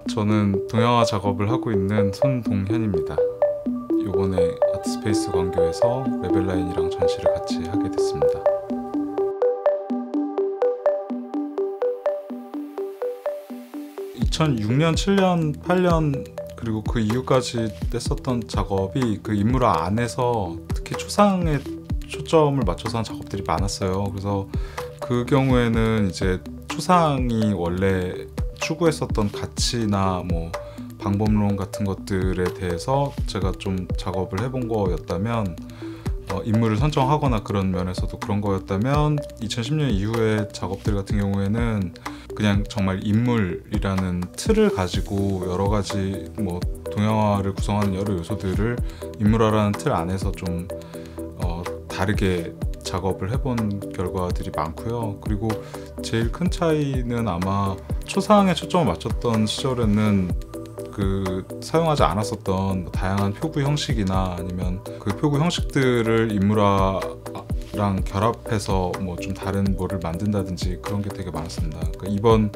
저는 동영화 작업을 하고 있는 손동현입니다. 이번에 아트스페이스 광교에서 레벨라인이랑 전시를 같이 하게 됐습니다. (2006년) (7년) (8년) 그리고 그 이후까지 했었던 작업이 그 인물화 안에서 특히 초상에 초점을 맞춰서 한 작업들이 많았어요. 그래서 그 경우에는 이제 초상이 원래 추구했었던 가치나 뭐 방법론 같은 것들에 대해서 제가 좀 작업을 해본 거였다면, 인물을 선정하거나 그런 면에서도 그런 거였다면, 2010년 이후의 작업들 같은 경우에는 그냥 정말 인물이라는 틀을 가지고 여러 가지 뭐 동영화를 구성하는 여러 요소들을 인물화라는 틀 안에서 좀 다르게 작업을 해본 결과들이 많고요. 그리고 제일 큰 차이는 아마 초상에 초점을 맞췄던 시절에는 그 사용하지 않았었던 다양한 표구 형식이나 아니면 그 표구 형식들을 인물화랑 결합해서 뭐 좀 다른 뭐를 만든다든지 그런 게 되게 많았습니다. 그러니까 이번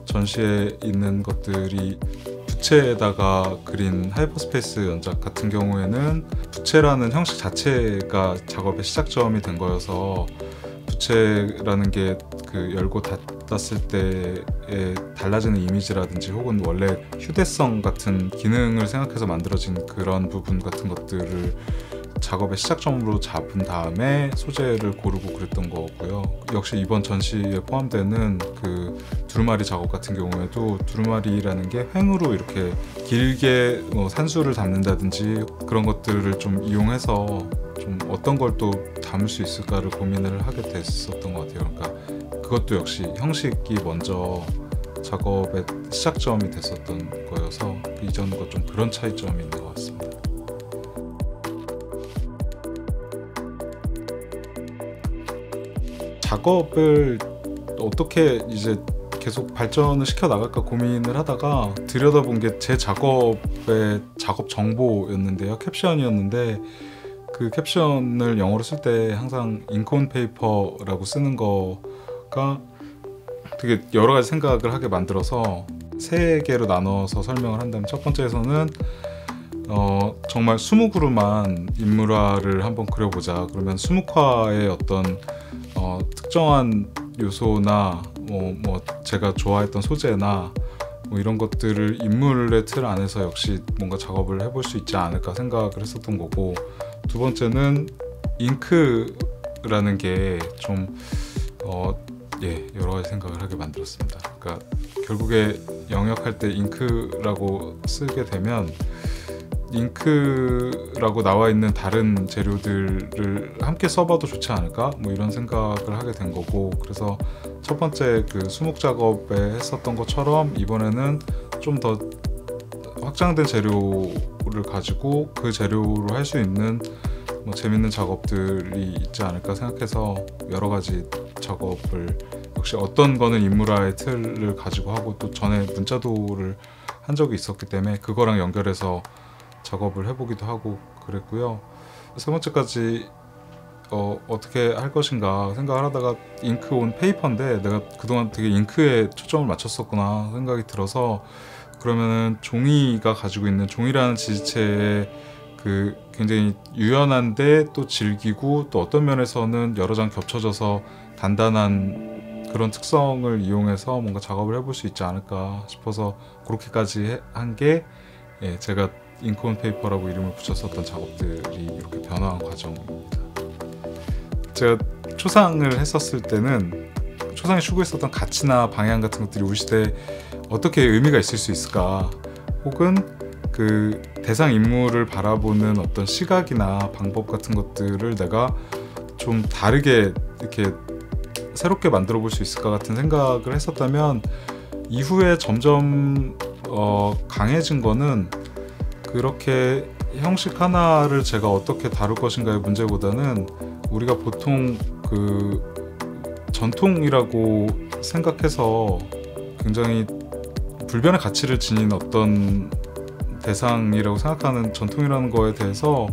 전시에 있는 것들이 부채에다가 그린 하이퍼스페이스 연작 같은 경우에는 부채라는 형식 자체가 작업의 시작점이 된 거여서, 부채라는 게 그 열고 닫았을 때의 달라지는 이미지라든지 혹은 원래 휴대성 같은 기능을 생각해서 만들어진 그런 부분 같은 것들을 작업의 시작점으로 잡은 다음에 소재를 고르고 그랬던 거고요. 역시 이번 전시에 포함되는 그 두루마리 작업 같은 경우에도 두루마리라는 게 횡으로 이렇게 길게 산수를 담는다든지 그런 것들을 좀 이용해서 좀 어떤 걸 또 담을 수 있을까를 고민을 하게 됐었던 것 같아요. 그러니까 그것도 역시 형식이 먼저 작업의 시작점이 됐었던 거여서 이전과 좀 그런 차이점이 있는 것 같습니다. 작업을 어떻게 이제 계속 발전을 시켜 나갈까 고민을 하다가 들여다본 게 제 작업의 작업 정보였는데요. 캡션이었는데, 그 캡션을 영어로 쓸 때 항상 잉크 온 페이퍼라고 쓰는 거가 되게 여러 가지 생각을 하게 만들어서 세 개로 나눠서 설명을 한다면, 첫 번째에서는 정말 수묵으로만 인물화를 한번 그려보자. 그러면 수묵화의 어떤 특정한 요소나 뭐 제가 좋아했던 소재나 뭐 이런 것들을 인물의 틀 안에서 역시 뭔가 작업을 해볼 수 있지 않을까 생각을 했었던 거고, 두 번째는 잉크라는 게 좀 여러 가지 생각을 하게 만들었습니다. 그러니까 결국에 영역할 때 잉크라고 쓰게 되면 잉크라고 나와 있는 다른 재료들을 함께 써봐도 좋지 않을까? 뭐 이런 생각을 하게 된 거고, 그래서 첫 번째 그 수묵 작업에 했었던 것처럼 이번에는 좀 더 확장된 재료를 가지고 그 재료로 할 수 있는 뭐 재밌는 작업들이 있지 않을까 생각해서 여러 가지 작업을, 역시 어떤 거는 인물화의 틀을 가지고 하고 또 전에 문자도를 한 적이 있었기 때문에 그거랑 연결해서 작업을 해보기도 하고 그랬고요. 세 번째까지 어떻게 할 것인가 생각을 하다가 잉크 온 페이퍼인데, 내가 그동안 되게 잉크에 초점을 맞췄었구나 생각이 들어서, 그러면은 종이가 가지고 있는, 종이라는 지지체의 그 굉장히 유연한데 또 질기고 또 어떤 면에서는 여러 장 겹쳐져서 단단한 그런 특성을 이용해서 뭔가 작업을 해볼 수 있지 않을까 싶어서 그렇게까지 한 게 제가 잉크 온 페이퍼라고 이름을 붙였었던 작업들이 이렇게 변화한 과정입니다. 제가 초상을 했었을 때는 초상이 추구했었던 가치나 방향 같은 것들이 우리 시대에 어떻게 의미가 있을 수 있을까, 혹은 그 대상 인물을 바라보는 어떤 시각이나 방법 같은 것들을 내가 좀 다르게 이렇게 새롭게 만들어 볼 수 있을까 같은 생각을 했었다면, 이후에 점점 강해진 거는 그렇게 형식 하나를 제가 어떻게 다룰 것인가의 문제보다는 우리가 보통 그 전통이라고 생각해서 굉장히 불변의 가치를 지닌 어떤 대상이라고 생각하는 전통이라는 거에 대해서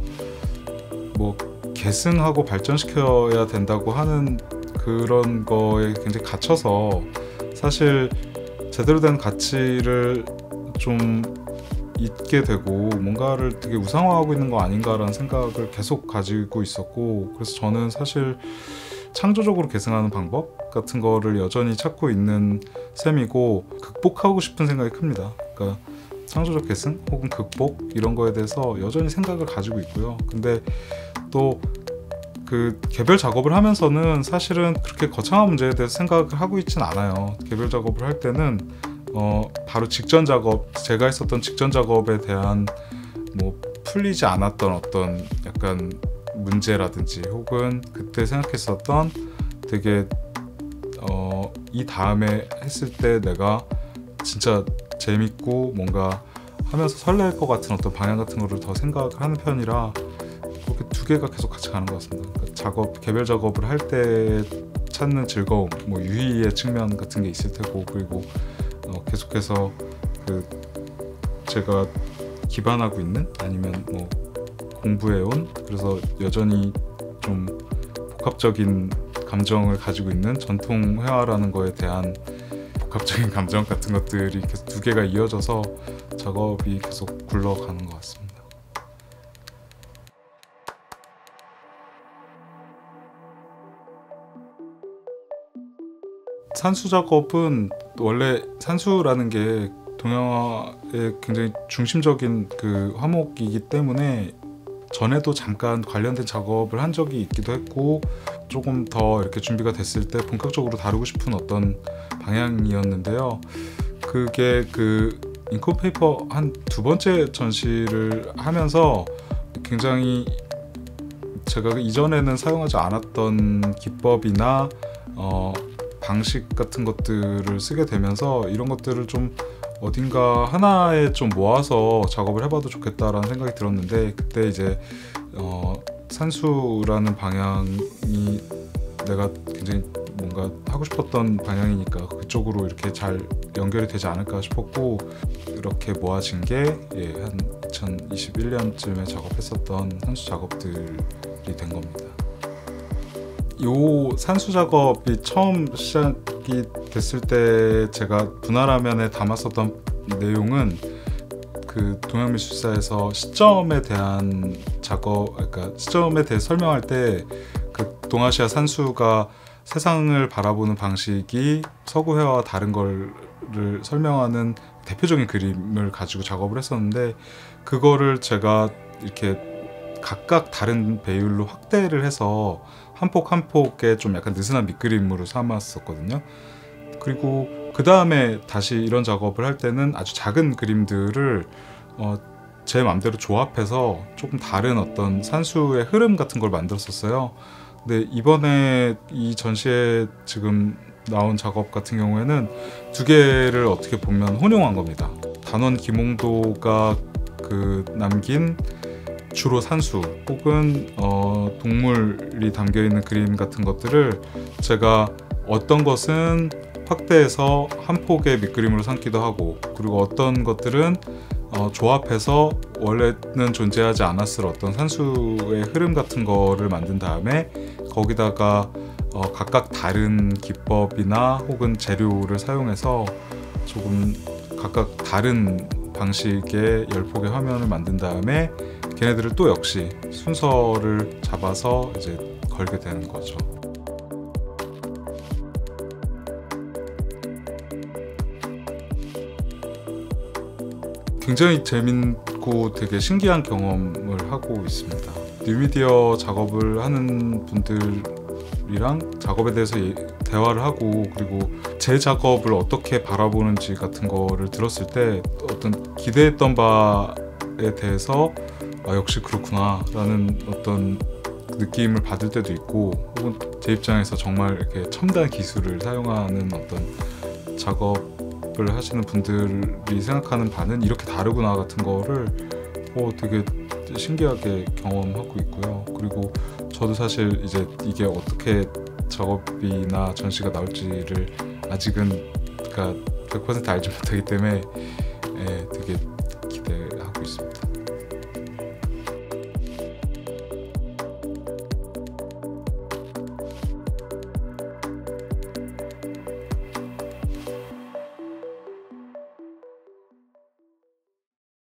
뭐 계승하고 발전시켜야 된다고 하는 그런 거에 굉장히 갇혀서, 사실 제대로 된 가치를 좀 있게 되고 뭔가를 되게 우상화하고 있는 거 아닌가라는 생각을 계속 가지고 있었고, 그래서 저는 사실 창조적으로 계승하는 방법 같은 거를 여전히 찾고 있는 셈이고, 극복하고 싶은 생각이 큽니다. 그러니까 창조적 계승 혹은 극복 이런 거에 대해서 여전히 생각을 가지고 있고요. 근데 또 그 개별 작업을 하면서는 사실은 그렇게 거창한 문제에 대해서 생각을 하고 있진 않아요. 개별 작업을 할 때는 바로 직전 작업, 제가 했었던 직전 작업에 대한 뭐 풀리지 않았던 어떤 약간 문제라든지, 혹은 그때 생각했었던 되게 이 다음에 했을 때 내가 진짜 재밌고 뭔가 하면서 설렐 것 같은 어떤 방향 같은 거를 더 생각을 하는 편이라, 그렇게 두 개가 계속 같이 가는 것 같습니다. 그러니까 개별 작업을 할 때 찾는 즐거움, 뭐 유희의 측면 같은 게 있을 테고, 그리고 계속해서 그 제가 기반하고 있는, 아니면 뭐 공부해온, 그래서 여전히 좀 복합적인 감정을 가지고 있는 전통 회화라는 거에 대한 복합적인 감정 같은 것들이 계속 두 개가 이어져서 작업이 계속 굴러가는 것 같습니다. 산수 작업은 원래 산수라는 게 동양화의 굉장히 중심적인 그 화목이기 때문에 전에도 잠깐 관련된 작업을 한 적이 있기도 했고, 조금 더 이렇게 준비가 됐을 때 본격적으로 다루고 싶은 어떤 방향이었는데요. 그게 그 잉크페이퍼 한 두 번째 전시를 하면서 굉장히 제가 이전에는 사용하지 않았던 기법이나 방식 같은 것들을 쓰게 되면서 이런 것들을 좀 어딘가 하나에 좀 모아서 작업을 해봐도 좋겠다라는 생각이 들었는데, 그때 이제 산수라는 방향이 내가 굉장히 뭔가 하고 싶었던 방향이니까 그쪽으로 이렇게 잘 연결이 되지 않을까 싶었고, 이렇게 모아진 게 한 2021년쯤에 작업했었던 산수 작업들이 된 겁니다. 요 산수 작업이 처음 시작이 됐을 때 제가 분할화면에 담았었던 내용은 그 동양미술사에서 시점에 대한 작업, 그러니까 시점에 대해 설명할 때 그 동아시아 산수가 세상을 바라보는 방식이 서구회화와 다른 거를 설명하는 대표적인 그림을 가지고 작업을 했었는데, 그거를 제가 이렇게 각각 다른 배율로 확대를 해서 한 폭 한 폭에 좀 약간 느슨한 밑그림으로 삼았었거든요. 그리고 그 다음에 다시 이런 작업을 할 때는 아주 작은 그림들을 제 맘대로 조합해서 조금 다른 어떤 산수의 흐름 같은 걸 만들었었어요. 근데 이번에 이 전시에 지금 나온 작업 같은 경우에는 두 개를 어떻게 보면 혼용한 겁니다. 단원 김홍도가 그 남긴 주로 산수 혹은 동물이 담겨있는 그림 같은 것들을 제가 어떤 것은 확대해서 한 폭의 밑그림으로 삼기도 하고, 그리고 어떤 것들은 조합해서 원래는 존재하지 않았을 어떤 산수의 흐름 같은 거를 만든 다음에 거기다가 각각 다른 기법이나 혹은 재료를 사용해서 조금 각각 다른 방식의 열폭의 화면을 만든 다음에 걔네들을 또 역시 순서를 잡아서 이제 걸게 되는 거죠. 굉장히 재밌고 되게 신기한 경험을 하고 있습니다. 뉴미디어 작업을 하는 분들이랑 작업에 대해서 대화를 하고, 그리고 제 작업을 어떻게 바라보는지 같은 거를 들었을 때 어떤 기대했던 바에 대해서 역시 그렇구나 라는 어떤 느낌을 받을 때도 있고, 혹은 제 입장에서 정말 이렇게 첨단 기술을 사용하는 어떤 작업을 하시는 분들이 생각하는 바는 이렇게 다르구나 같은 거를 되게 신기하게 경험하고 있고요. 그리고 저도 사실 이제 이게 어떻게 작업이나 전시가 나올지를 아직은 그러니까 100% 알지 못하기 때문에 되게 기대하고 있습니다.